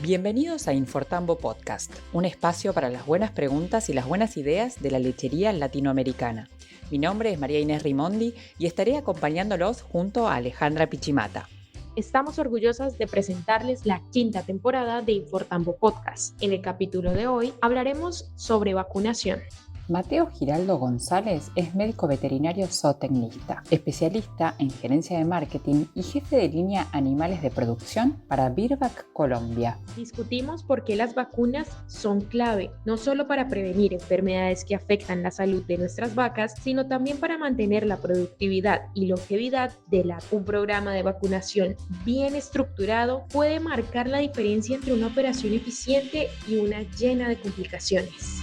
Bienvenidos a Infortambo Podcast, un espacio para las buenas preguntas y las buenas ideas de la lechería latinoamericana. Mi nombre es María Inés Rimondi y estaré acompañándolos junto a Alejandra Pichimata. Estamos orgullosas de presentarles la 5ª temporada de Infortambo Podcast. En el capítulo de hoy hablaremos sobre vacunación. Mateo Giraldo González es médico veterinario zootecnista, especialista en gerencia de marketing y jefe de línea animales de producción para Virbac Colombia. Discutimos por qué las vacunas son clave, no solo para prevenir enfermedades que afectan la salud de nuestras vacas, sino también para mantener la productividad y longevidad de un programa de vacunación bien estructurado puede marcar la diferencia entre una operación eficiente y una llena de complicaciones.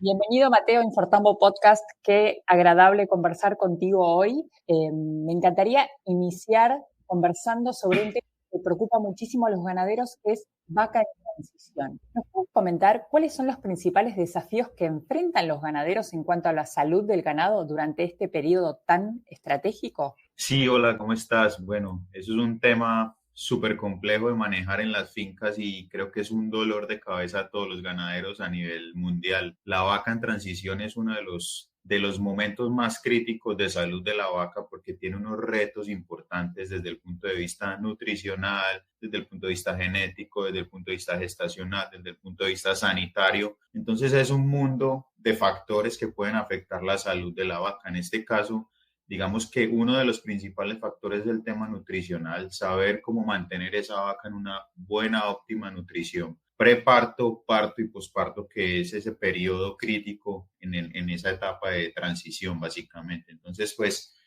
Bienvenido, Mateo, a Infortambo Podcast. Qué agradable conversar contigo hoy. Me encantaría iniciar conversando sobre un tema que preocupa muchísimo a los ganaderos, que es vaca en transición. ¿Nos puedes comentar cuáles son los principales desafíos que enfrentan los ganaderos en cuanto a la salud del ganado durante este periodo tan estratégico? Sí, hola, ¿cómo estás? Bueno, eso es un tema súper complejo de manejar en las fincas y creo que es un dolor de cabeza a todos los ganaderos a nivel mundial. La vaca en transición es uno de los momentos más críticos de salud de la vaca porque tiene unos retos importantes desde el punto de vista nutricional, desde el punto de vista genético, desde el punto de vista gestacional, desde el punto de vista sanitario. Entonces es un mundo de factores que pueden afectar la salud de la vaca. En este caso, digamos que uno de los principales factores del tema nutricional, saber cómo mantener esa vaca en una buena, óptima nutrición. Preparto, parto y posparto, que es ese periodo crítico en esa etapa de transición, básicamente. Entonces, pues,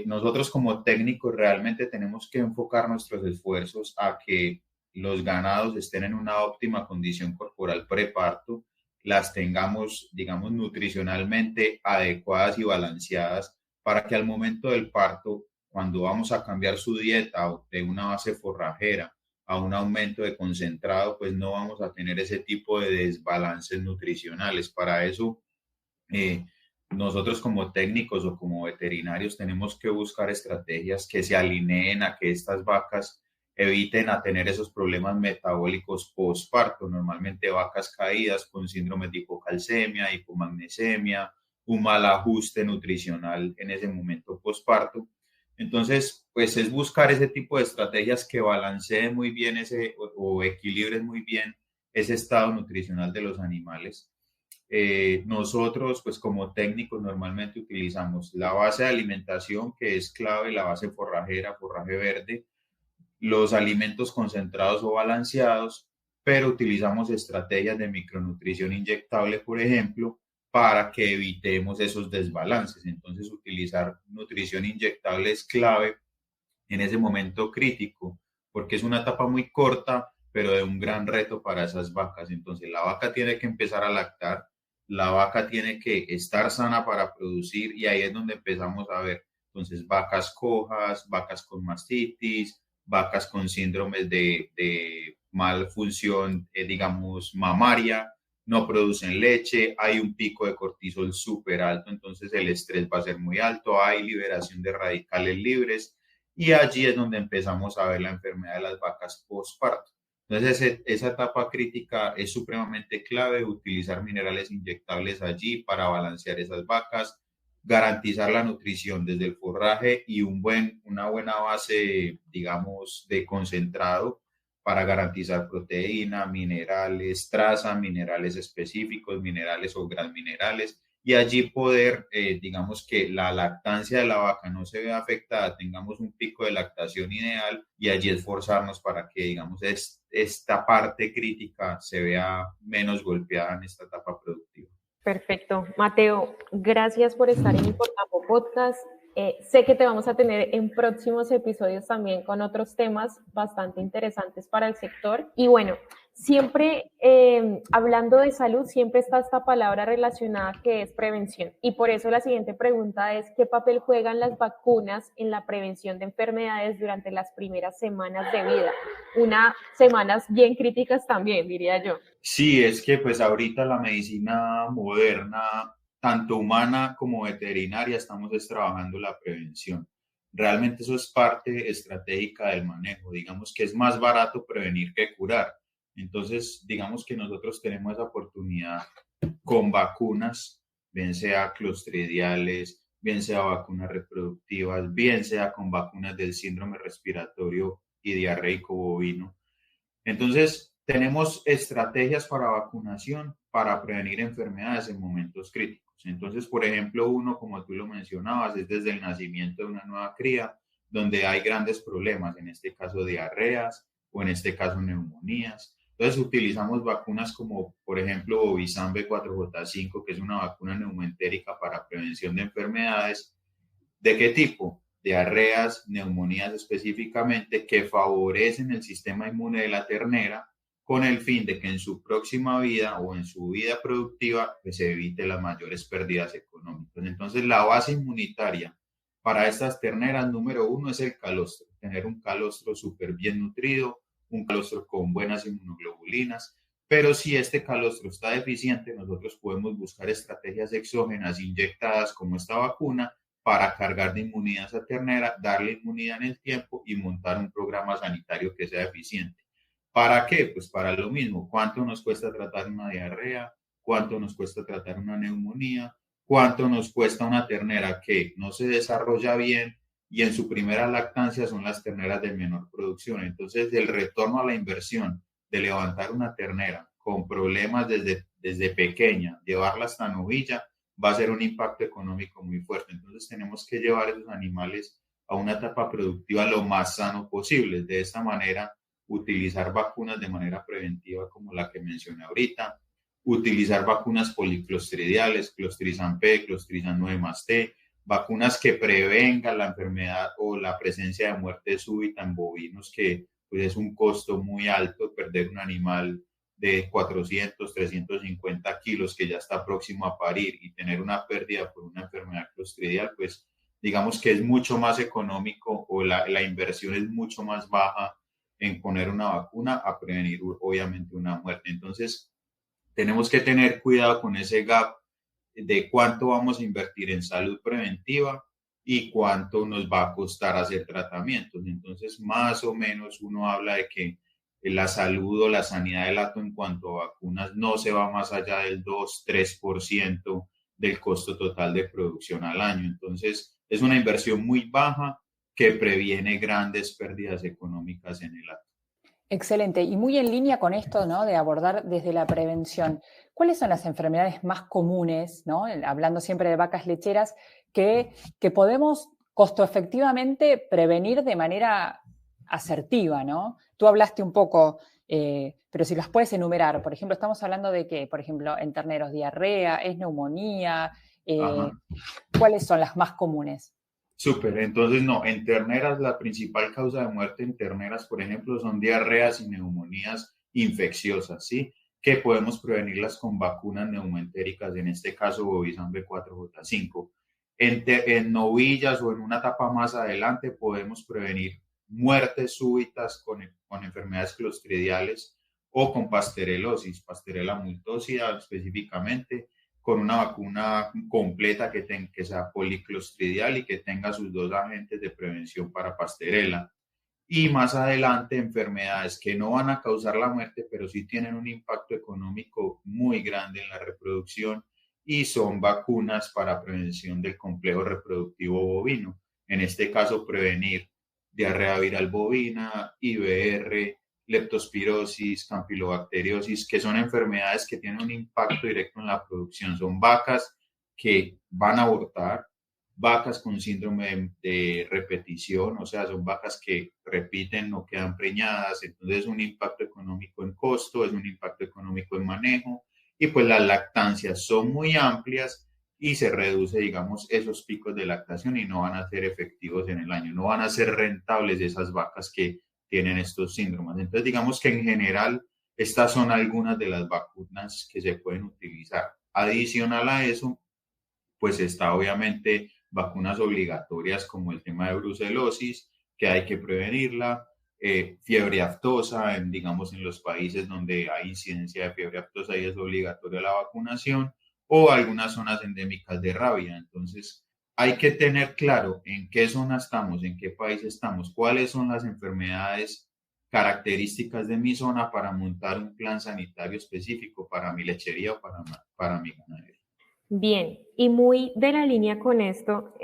nosotros como técnicos realmente tenemos que enfocar nuestros esfuerzos a que los ganados estén en una óptima condición corporal preparto, las tengamos, digamos, nutricionalmente adecuadas y balanceadas, para que al momento del parto, cuando vamos a cambiar su dieta de una base forrajera a un aumento de concentrado, pues no vamos a tener ese tipo de desbalances nutricionales. Para eso, nosotros como técnicos o como veterinarios tenemos que buscar estrategias que se alineen a que estas vacas eviten a tener esos problemas metabólicos postparto, normalmente vacas caídas con síndrome de hipocalcemia, hipomagnesemia, un mal ajuste nutricional en ese momento postparto. Entonces, pues es buscar ese tipo de estrategias que balanceen muy bien o equilibren muy bien ese estado nutricional de los animales. Nosotros, pues como técnicos, normalmente utilizamos la base de alimentación, que es clave, la base forrajera, forraje verde, los alimentos concentrados o balanceados, pero utilizamos estrategias de micronutrición inyectable, por ejemplo, para que evitemos esos desbalances. Entonces, utilizar nutrición inyectable es clave en ese momento crítico, porque es una etapa muy corta, pero de un gran reto para esas vacas. Entonces, la vaca tiene que empezar a lactar, la vaca tiene que estar sana para producir, y ahí es donde empezamos a ver, entonces, vacas cojas, vacas con mastitis, vacas con síndromes de malfunción, digamos, mamaria, no producen leche, hay un pico de cortisol súper alto, entonces el estrés va a ser muy alto, hay liberación de radicales libres, y allí es donde empezamos a ver la enfermedad de las vacas postparto. Entonces, esa etapa crítica es supremamente clave, utilizar minerales inyectables allí para balancear esas vacas, garantizar la nutrición desde el forraje y una buena base, digamos, de concentrado para garantizar proteína, minerales, traza, minerales específicos, minerales o gran minerales, y allí poder, digamos, que la lactancia de la vaca no se vea afectada, tengamos un pico de lactación ideal, y allí esforzarnos para que, digamos, esta parte crítica se vea menos golpeada en esta etapa productiva. Perfecto. Mateo, gracias por estar en Infortambo Podcast. Sé que te vamos a tener en próximos episodios también con otros temas bastante interesantes para el sector. Y bueno, siempre hablando de salud, siempre está esta palabra relacionada que es prevención. Y por eso la siguiente pregunta es, ¿qué papel juegan las vacunas en la prevención de enfermedades durante las primeras semanas de vida? Unas semanas bien críticas también, diría yo. Sí, es que pues ahorita la medicina moderna tanto humana como veterinaria, estamos trabajando la prevención. Realmente eso es parte estratégica del manejo. Digamos que es más barato prevenir que curar. Entonces, digamos que nosotros tenemos esa oportunidad con vacunas, bien sea clostridiales, bien sea vacunas reproductivas, bien sea con vacunas del síndrome respiratorio y diarreico bovino. Entonces, tenemos estrategias para vacunación para prevenir enfermedades en momentos críticos. Entonces, por ejemplo, uno, como tú lo mencionabas, es desde el nacimiento de una nueva cría, donde hay grandes problemas, en este caso diarreas o en este caso neumonías. Entonces, utilizamos vacunas como, por ejemplo, Bovizan B4J5, que es una vacuna neumoentérica para prevención de enfermedades. ¿De qué tipo? Diarreas, neumonías específicamente, que favorecen el sistema inmune de la ternera con el fin de que en su próxima vida o en su vida productiva pues, se evite las mayores pérdidas económicas. Entonces, la base inmunitaria para estas terneras, número uno, es el calostro. Tener un calostro súper bien nutrido, un calostro con buenas inmunoglobulinas. Pero si este calostro está deficiente, nosotros podemos buscar estrategias exógenas inyectadas como esta vacuna para cargar de inmunidad a esa ternera, darle inmunidad en el tiempo y montar un programa sanitario que sea eficiente. ¿Para qué? Pues para lo mismo. ¿Cuánto nos cuesta tratar una diarrea? ¿Cuánto nos cuesta tratar una neumonía? ¿Cuánto nos cuesta una ternera que no se desarrolla bien y en su primera lactancia son las terneras de menor producción? Entonces, el retorno a la inversión de levantar una ternera con problemas desde pequeña, llevarla hasta novilla, va a ser un impacto económico muy fuerte. Entonces tenemos que llevar esos animales a una etapa productiva lo más sano posible. De esta manera, utilizar vacunas de manera preventiva como la que mencioné ahorita, utilizar vacunas policlostridiales, Clostrizan P, Clostrizan 9+T, vacunas que prevengan la enfermedad o la presencia de muerte súbita en bovinos, que pues, es un costo muy alto perder un animal de 400, 350 kilos que ya está próximo a parir y tener una pérdida por una enfermedad clostridial, pues digamos que es mucho más económico o la inversión es mucho más baja en poner una vacuna a prevenir obviamente una muerte. Entonces, tenemos que tener cuidado con ese gap de cuánto vamos a invertir en salud preventiva y cuánto nos va a costar hacer tratamientos. Entonces, más o menos uno habla de que la salud o la sanidad del hato en cuanto a vacunas no se va más allá del 2-3% del costo total de producción al año. Entonces, es una inversión muy baja que previene grandes pérdidas económicas en el hato. Excelente. Y muy en línea con esto, ¿no? De abordar desde la prevención. ¿Cuáles son las enfermedades más comunes, ¿no? Hablando siempre de vacas lecheras, que podemos costo efectivamente prevenir de manera asertiva, ¿no? Tú hablaste un poco, pero si las puedes enumerar, por ejemplo, estamos hablando de que, por ejemplo, en terneros diarrea, es neumonía, ¿cuáles son las más comunes? Súper, entonces no, en terneras la principal causa de muerte en terneras, por ejemplo, son diarreas y neumonías infecciosas, ¿sí? Que podemos prevenirlas con vacunas neumoentéricas, en este caso Bovizan B4J5. En novillas o en una etapa más adelante podemos prevenir muertes súbitas con enfermedades clostridiales o con pasterelosis, Pasteurella multósida específicamente, con una vacuna completa que sea policlostridial y que tenga sus dos agentes de prevención para Pasteurella. Y más adelante, enfermedades que no van a causar la muerte, pero sí tienen un impacto económico muy grande en la reproducción y son vacunas para prevención del complejo reproductivo bovino. En este caso, prevenir diarrea viral bovina, IBR, leptospirosis, campilobacteriosis, que son enfermedades que tienen un impacto directo en la producción. Son vacas que van a abortar, vacas con síndrome de repetición, o sea, son vacas que repiten, no quedan preñadas, entonces es un impacto económico en costo, es un impacto económico en manejo, y pues las lactancias son muy amplias y se reduce, digamos, esos picos de lactación y no van a ser efectivos en el año, no van a ser rentables esas vacas que tienen estos síndromes. Entonces, digamos que en general, estas son algunas de las vacunas que se pueden utilizar. Adicional a eso, pues está obviamente vacunas obligatorias como el tema de brucelosis, que hay que prevenirla, fiebre aftosa, digamos en los países donde hay incidencia de fiebre aftosa y es obligatoria la vacunación, o algunas zonas endémicas de rabia. Entonces, hay que tener claro en qué zona estamos, en qué país estamos, cuáles son las enfermedades características de mi zona para montar un plan sanitario específico para mi lechería o para mi ganadería. Bien, y muy de la línea con esto,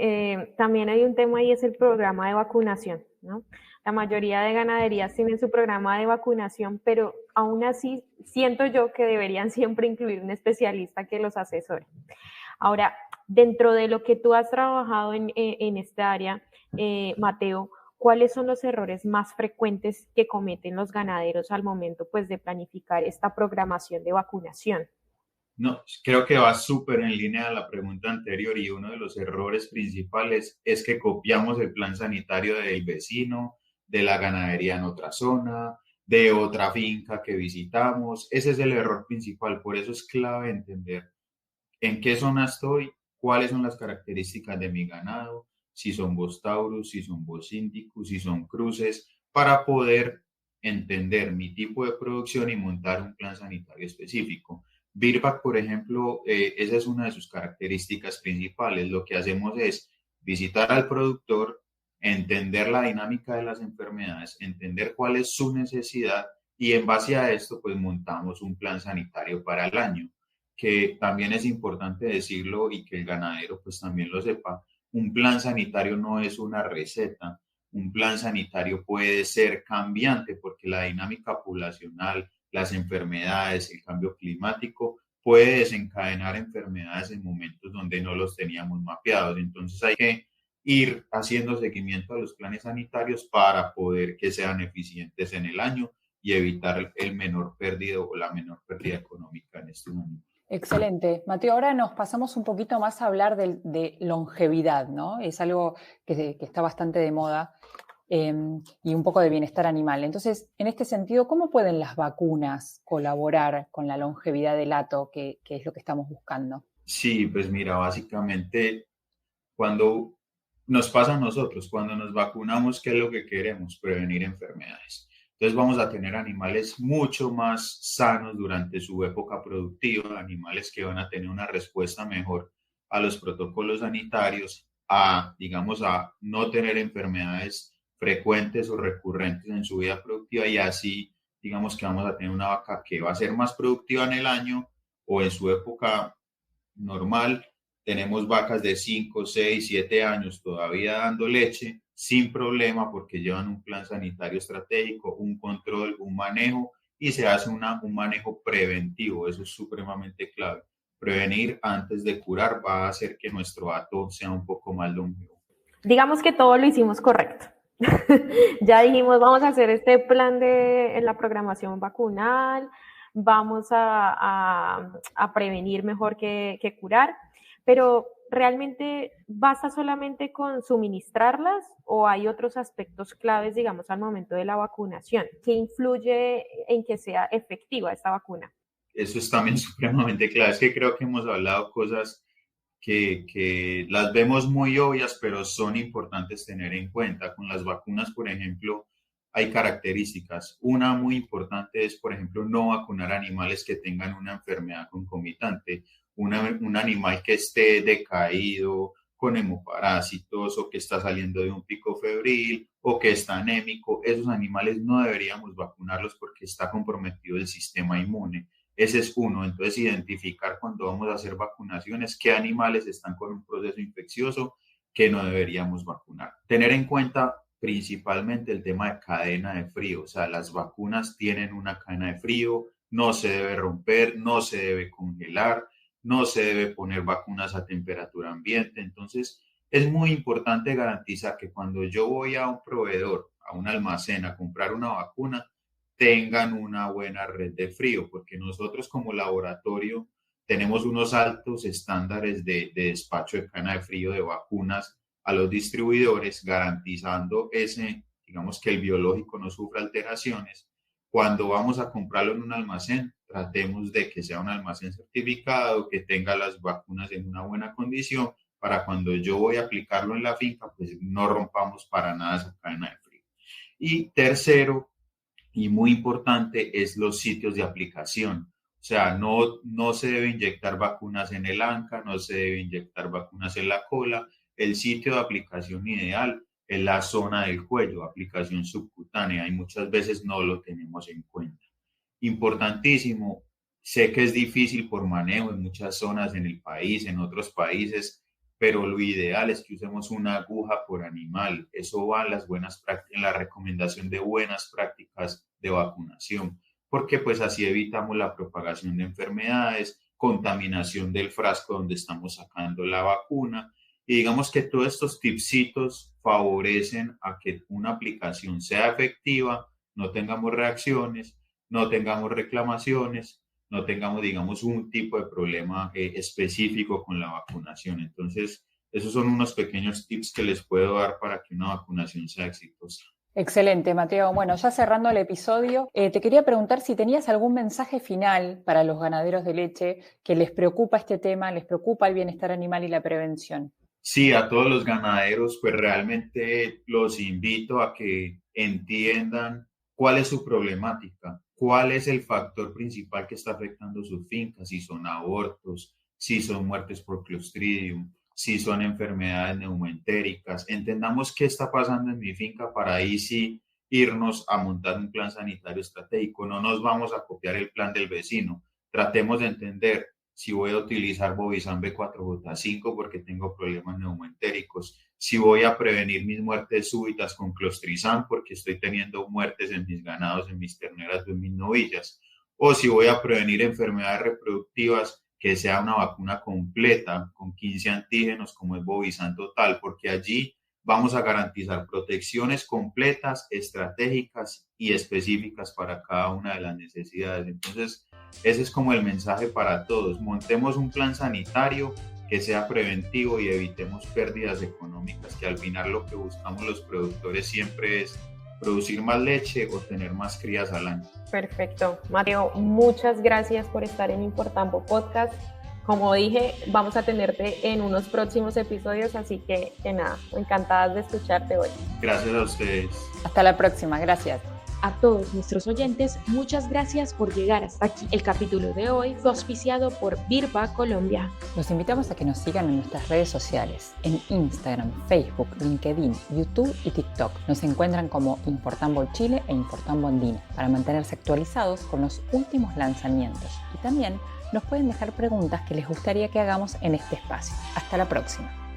también hay un tema y es el programa de vacunación, ¿no? La mayoría de ganaderías tienen su programa de vacunación, pero aún así siento yo que deberían siempre incluir un especialista que los asesore. Ahora, dentro de lo que tú has trabajado en esta área, Mateo, ¿cuáles son los errores más frecuentes que cometen los ganaderos al momento, pues, de planificar esta programación de vacunación? No, creo que va súper en línea a la pregunta anterior y uno de los errores principales es que copiamos el plan sanitario del vecino, de la ganadería en otra zona, de otra finca que visitamos. Ese es el error principal, por eso es clave entender en qué zona estoy, cuáles son las características de mi ganado, si son Bos Taurus, si son Bos Indicus, si son cruces, para poder entender mi tipo de producción y montar un plan sanitario específico. Virbac, por ejemplo, esa es una de sus características principales. Lo que hacemos es visitar al productor, entender la dinámica de las enfermedades, entender cuál es su necesidad y en base a esto, pues montamos un plan sanitario para el año, que también es importante decirlo y que el ganadero pues también lo sepa. Un plan sanitario no es una receta. Un plan sanitario puede ser cambiante porque la dinámica poblacional, las enfermedades, el cambio climático puede desencadenar enfermedades en momentos donde no los teníamos mapeados. Entonces hay que ir haciendo seguimiento a los planes sanitarios para poder que sean eficientes en el año y evitar el menor pérdida o la menor pérdida económica en este momento. Excelente. Mateo, ahora nos pasamos un poquito más a hablar de longevidad, ¿no? Es algo que está bastante de moda y un poco de bienestar animal. Entonces, en este sentido, ¿cómo pueden las vacunas colaborar con la longevidad del hato, que es lo que estamos buscando? Sí, pues mira, básicamente cuando nos pasa a nosotros, cuando nos vacunamos, ¿qué es lo que queremos? Prevenir enfermedades. Entonces vamos a tener animales mucho más sanos durante su época productiva, animales que van a tener una respuesta mejor a los protocolos sanitarios, digamos, a no tener enfermedades frecuentes o recurrentes en su vida productiva y así, digamos que vamos a tener una vaca que va a ser más productiva en el año o en su época normal. Tenemos vacas de 5, 6, 7 años todavía dando leche sin problema porque llevan un plan sanitario estratégico, un control, un manejo y se hace un manejo preventivo. Eso es supremamente clave. Prevenir antes de curar va a hacer que nuestro hato sea un poco más longevo. Digamos que todo lo hicimos correcto. Ya dijimos, vamos a hacer este plan en la programación vacunal, vamos a prevenir mejor que curar, pero ¿realmente basta solamente con suministrarlas o hay otros aspectos claves, digamos, al momento de la vacunación que influye en que sea efectiva esta vacuna? Eso es también supremamente clave. Es que creo que hemos hablado cosas que las vemos muy obvias, pero son importantes tener en cuenta. Con las vacunas, por ejemplo, hay características. Una muy importante es, por ejemplo, no vacunar animales que tengan una enfermedad concomitante. Un animal que esté decaído, con hemoparásitos o que está saliendo de un pico febril o que está anémico, esos animales no deberíamos vacunarlos porque está comprometido el sistema inmune. Ese es uno. Entonces, identificar cuando vamos a hacer vacunaciones qué animales están con un proceso infeccioso que no deberíamos vacunar. Tener en cuenta principalmente el tema de cadena de frío. O sea, las vacunas tienen una cadena de frío, no se debe romper, no se debe congelar, no se debe poner vacunas a temperatura ambiente. Entonces, es muy importante garantizar que cuando yo voy a un proveedor, a un almacén a comprar una vacuna, tengan una buena red de frío, porque nosotros como laboratorio tenemos unos altos estándares de despacho de cadena de frío de vacunas a los distribuidores, garantizando digamos que el biológico no sufra alteraciones. Cuando vamos a comprarlo en un almacén, tratemos de que sea un almacén certificado, que tenga las vacunas en una buena condición, para cuando yo voy a aplicarlo en la finca, pues no rompamos para nada esa cadena de frío. Y tercero, y muy importante, es los sitios de aplicación. O sea, no se debe inyectar vacunas en el anca, no se debe inyectar vacunas en la cola. El sitio de aplicación ideal es la zona del cuello, aplicación subcutánea, y muchas veces no lo tenemos en cuenta. Importantísimo, sé que es difícil por manejo en muchas zonas en el país, en otros países, pero lo ideal es que usemos una aguja por animal. Eso va en en la recomendación de buenas prácticas de vacunación, porque pues así evitamos la propagación de enfermedades, contaminación del frasco donde estamos sacando la vacuna, y digamos que todos estos tipsitos favorecen a que una aplicación sea efectiva, no tengamos reacciones, no tengamos reclamaciones, no tengamos, digamos, un tipo de problema específico con la vacunación. Entonces, esos son unos pequeños tips que les puedo dar para que una vacunación sea exitosa. Excelente, Mateo. Bueno, ya cerrando el episodio, te quería preguntar si tenías algún mensaje final para los ganaderos de leche que les preocupa este tema, les preocupa el bienestar animal y la prevención. Sí, a todos los ganaderos, pues realmente los invito a que entiendan cuál es su problemática, cuál es el factor principal que está afectando sus fincas, si son abortos, si son muertes por Clostridium, si son enfermedades neumoentéricas. Entendamos qué está pasando en mi finca para ahí sí irnos a montar un plan sanitario estratégico. No nos vamos a copiar el plan del vecino. Tratemos de entender si voy a utilizar Bovizan B4J5 porque tengo problemas neumoentéricos, si voy a prevenir mis muertes súbitas con Clostrizan porque estoy teniendo muertes en mis ganados, en mis terneras o en mis novillas, o si voy a prevenir enfermedades reproductivas, que sea una vacuna completa con 15 antígenos como es Bovizan Total, porque allí vamos a garantizar protecciones completas, estratégicas y específicas para cada una de las necesidades. Entonces, ese es como el mensaje para todos. Montemos un plan sanitario que sea preventivo y evitemos pérdidas económicas, que al final lo que buscamos los productores siempre es producir más leche o tener más crías al año. Perfecto. Mateo, muchas gracias por estar en Importanbo Podcast. Como dije, vamos a tenerte en unos próximos episodios, así que nada, encantadas de escucharte hoy. Gracias a ustedes. Hasta la próxima, gracias. A todos nuestros oyentes, muchas gracias por llegar hasta aquí. El capítulo de hoy fue auspiciado por Virba Colombia. Los invitamos a que nos sigan en nuestras redes sociales, en Instagram, Facebook, LinkedIn, YouTube y TikTok. Nos encuentran como Infortambo Chile e Infortambo Andina para mantenerse actualizados con los últimos lanzamientos. Y también nos pueden dejar preguntas que les gustaría que hagamos en este espacio. Hasta la próxima.